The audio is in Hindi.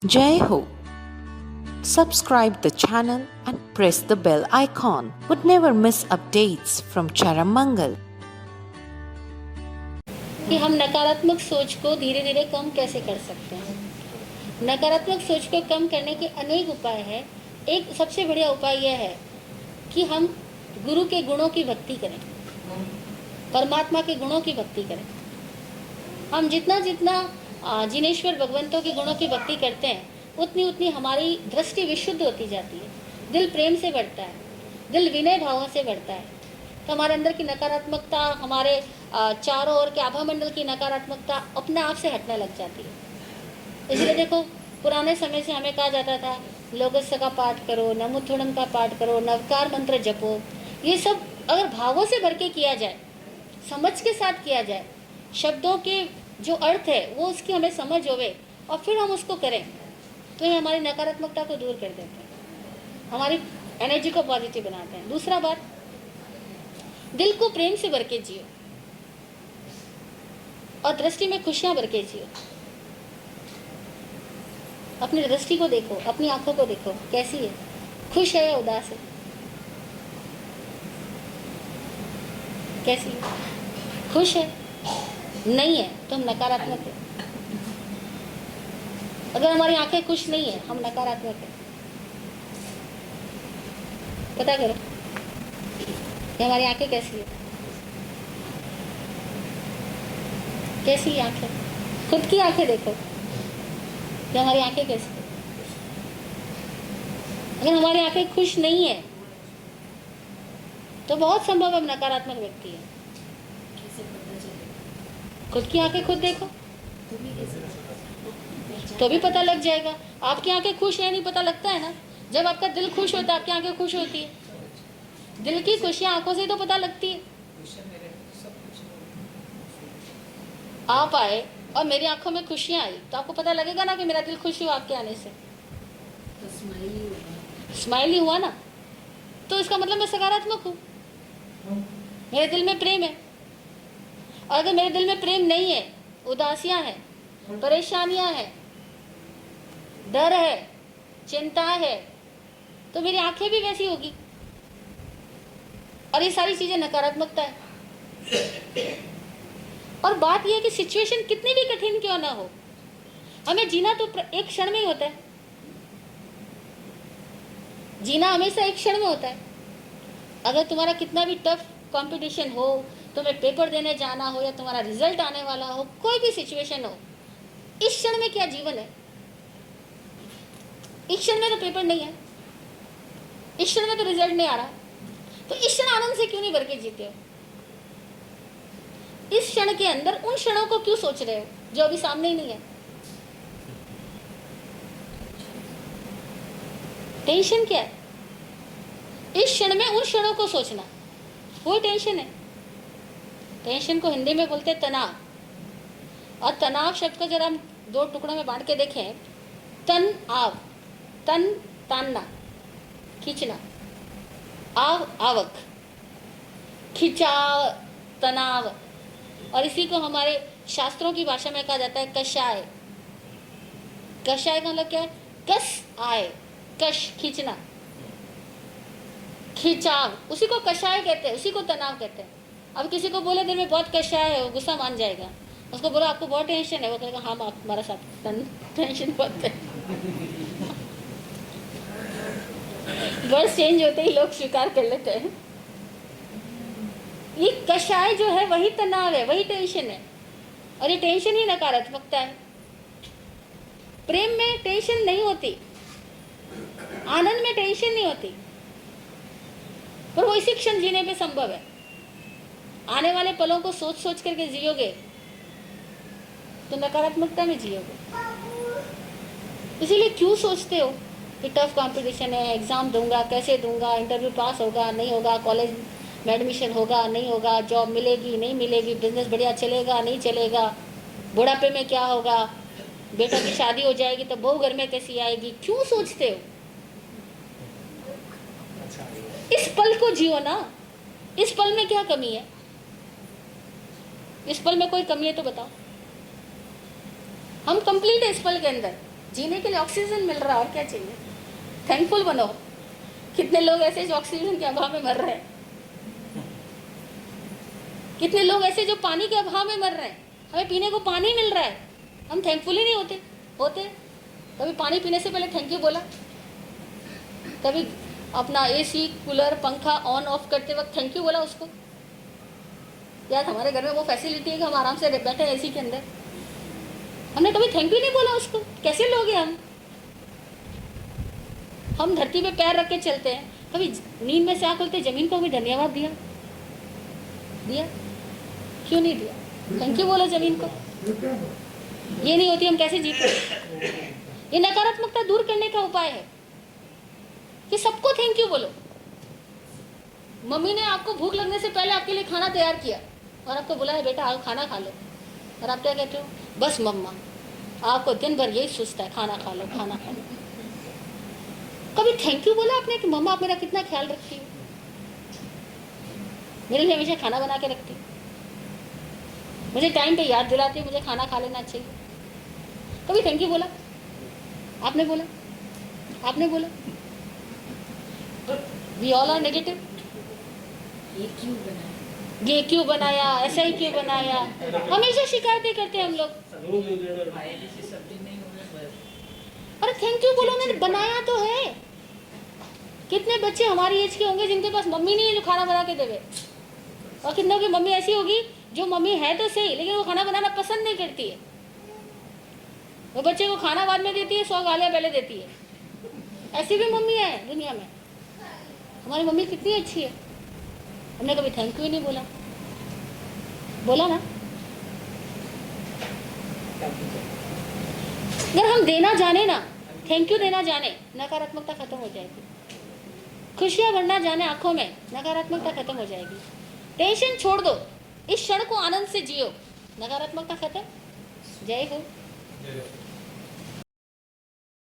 Jai Ho. Subscribe the channel and press the bell icon. Would never miss updates from Charamangal. कि हम नकारात्मक सोच को धीरे धीरे कम कैसे कर सकते हैं। नकारात्मक सोच को कम करने के अनेक उपाय हैं। एक सबसे बढ़िया उपाय यह है कि हम गुरु के गुणों की भक्ति करें, परमात्मा के गुणों की भक्ति करें। हम जितना जितना जिनेश्वर भगवंतों के गुणों की भक्ति करते हैं, उतनी उतनी हमारी दृष्टि विशुद्ध होती जाती है, दिल प्रेम से बढ़ता है, दिल विनय भावों से बढ़ता है। तो हमारे अंदर की नकारात्मकता, हमारे चारों ओर के आभामंडल की नकारात्मकता अपने आप से हटने लग जाती है। इसलिए देखो, पुराने समय से हमें कहा जाता था लोकस्य का पाठ करो, नमोथुणम का पाठ करो, नवकार मंत्र जपो। ये सब अगर भावों से भर के किया जाए, समझ के साथ किया जाए, शब्दों के जो अर्थ है वो उसकी हमें समझ होवे और फिर हम उसको करें, तो ये हमारी नकारात्मकता को दूर कर देते हैं, हमारी एनर्जी को पॉजिटिव बनाते हैं। दूसरा बात, दिल को प्रेम से भर के जियो और दृष्टि में खुशियां भर के जियो। अपनी दृष्टि को देखो, अपनी आंखों को देखो, कैसी है, खुश है या उदास है, कैसी है? खुश है? नहीं है तो हम नकारात्मक है। अगर हमारी आंखें खुश नहीं है, हम नकारात्मक है। पता करो कि हमारी आंखें कैसी है, कैसी आंखें, खुद की आंखें देखो कि हमारी आंखें कैसी है। अगर हमारी आंखें खुश नहीं है तो बहुत संभव हम नकारात्मक व्यक्ति है। खुद की आंखें खुद देखो तो भी पता लग जाएगा। आपकी आंखें खुश है नहीं पता लगता है ना। जब आपका दिल खुश होता है, आपकी आंखें खुश होती है। दिल की खुशियां आंखों से तो पता लगती है। आप आए और मेरी आंखों में खुशियां आई तो आपको पता लगेगा ना कि मेरा दिल खुश हुआ आपके आने से। स्माइल ही हुआ ना, तो इसका मतलब मैं सकारात्मक हूँ, मेरे दिल में प्रेम है। और अगर मेरे दिल में प्रेम नहीं है, उदासियां हैं, परेशानियां हैं, डर है, चिंता है, तो मेरी आंखें भी वैसी होगी। और ये सारी चीजें नकारात्मकता है। और बात यह है कि सिचुएशन कितनी भी कठिन क्यों ना हो, हमें जीना तो एक क्षण में ही होता है। जीना हमेशा एक क्षण में होता है। अगर तुम्हारा कितना भी टफ कंपटीशन हो, तुम्हें पेपर देने जाना हो या तुम्हारा रिजल्ट आने वाला हो, कोई भी सिचुएशन हो, इस क्षण में क्या जीवन है? इस क्षण में तो पेपर नहीं है, इस क्षण में तो रिजल्ट नहीं आ रहा, तो इस क्षण आनंद से क्यों नहीं भर के जीते हो? इस क्षण के अंदर उन क्षणों को क्यों सोच रहे हो जो अभी सामने ही नहीं है? टेंशन क्या है? इस क्षण में उन क्षणों को सोचना, वो टेंशन है। टेंशन को हिंदी में बोलते हैं तनाव। और तनाव शब्द को जरा हम दो टुकड़ों में बांट के देखें, तन आव, तन तानना, खींचना, आव आवक, खिंचाव, तनाव। और इसी को हमारे शास्त्रों की भाषा में कहा जाता है कषाय। कषाय का मतलब क्या है? कस आए, कश खींचना, खिंचाव, उसी को कषाय कहते हैं, उसी को तनाव कहते हैं। अब किसी को बोले दिल में बहुत कषाय है, वो गुस्सा मान जाएगा। उसको बोलो आपको बहुत टेंशन है, वो कहेगा हाँ हमारा साथ टेंशन बहुत है। वर्ड चेंज होते ही लोग स्वीकार कर लेते हैं। ये कषाय जो है वही तनाव है, वही टेंशन है। और ये टेंशन ही नकारात्मकता है। प्रेम में टेंशन नहीं होती, आनंद में टेंशन नहीं होती, पर वो इसी क्षण जीने पे संभव है। आने वाले पलों को सोच सोच करके जियोगे तो नकारात्मकता में जियोगे। इसीलिए क्यों सोचते हो कि टफ कंपटीशन है, एग्जाम दूंगा, कैसे दूंगा, इंटरव्यू पास होगा नहीं होगा, कॉलेज में एडमिशन होगा नहीं होगा, जॉब मिलेगी नहीं मिलेगी, बिजनेस बढ़िया चलेगा नहीं चलेगा, बुढ़ापे में क्या होगा, बेटा की शादी हो जाएगी तो बहू घर में कैसी आएगी? क्यों सोचते हो? इस पल को जियो ना। इस पल में क्या कमी है? इस पल में कोई कमी है तो बताओ। हम कंप्लीट है इस पल के अंदर। जीने के लिए ऑक्सीजन मिल रहा है, और क्या चाहिए। थैंकफुल बनो। कितने लोग ऐसे जो ऑक्सीजन के अभाव में मर रहे हैं, कितने लोग ऐसे जो पानी के अभाव में मर रहे हैं। हमें पीने को पानी मिल रहा है, हम थैंकफुल ही नहीं होते। कभी पानी पीने से पहले थैंक यू बोला? कभी अपना एसी कूलर पंखा ऑन ऑफ करते वक्त थैंक यू बोला उसको? यार हमारे घर में वो फैसिलिटी है कि हम आराम से बैठे हैं एसी के अंदर, हमने कभी थैंक यू नहीं बोला उसको। कैसे लोग हैं हम धरती पे पैर रख के चलते हैं, कभी नींद में से आँख खोलते जमीन को भी धन्यवाद दिया? क्यों नहीं दिया? थैंक यू बोलो जमीन को। ये नहीं होती हम कैसे जीते? ये नकारात्मकता दूर करने का उपाय है कि सबको थैंक यू बोलो। मम्मी ने आपको भूख लगने से पहले आपके लिए खाना तैयार किया और आपको बोला है बेटा आओ खाना खा लो, और आप क्या कहते हो? बस मम्मा, आपको दिन भर यही सुस्त है, खाना खा लो खाना खा लो। कभी थैंक यू बोला आपने कि मम्मा आप मेरा कितना ख्याल रखती हो, मेरे लिए हमेशा खाना बना के रखती हो, मुझे टाइम पे याद दिलाती हो मुझे खाना खा लेना चाहिए? कभी थैंक यू बोला? आपने बोला? आपने बोला? We all are negative. ये क्यों बनाया, ऐसा ही क्यों बनाया, हमेशा शिकायतें करते हैं हम लोग। अरे थैंक यू बोलो, मैंने बनाया तो है। कितने बच्चे हमारी एज के होंगे जिनके पास मम्मी नहीं है जो खाना बना के देवे, और कितनों की मम्मी ऐसी होगी जो मम्मी है तो सही लेकिन वो खाना बनाना पसंद नहीं करती है। वो बच्चे को खाना बाद में देती है, 100 गालियाँ पहले देती है। ऐसी भी मम्मी है दुनिया में। हमारी मम्मी कितनी अच्छी है, हमने कभी थैंक यू नहीं बोला। बोला ना? अगर हम देना जाने ना, थैंक यू देना जाने, नकारात्मकता खत्म हो जाएगी। खुशियां भरना जाने आंखों में, नकारात्मकता खत्म हो जाएगी। टेंशन छोड़ दो, इस क्षण को आनंद से जियो, नकारात्मकता खत्म। जय हो।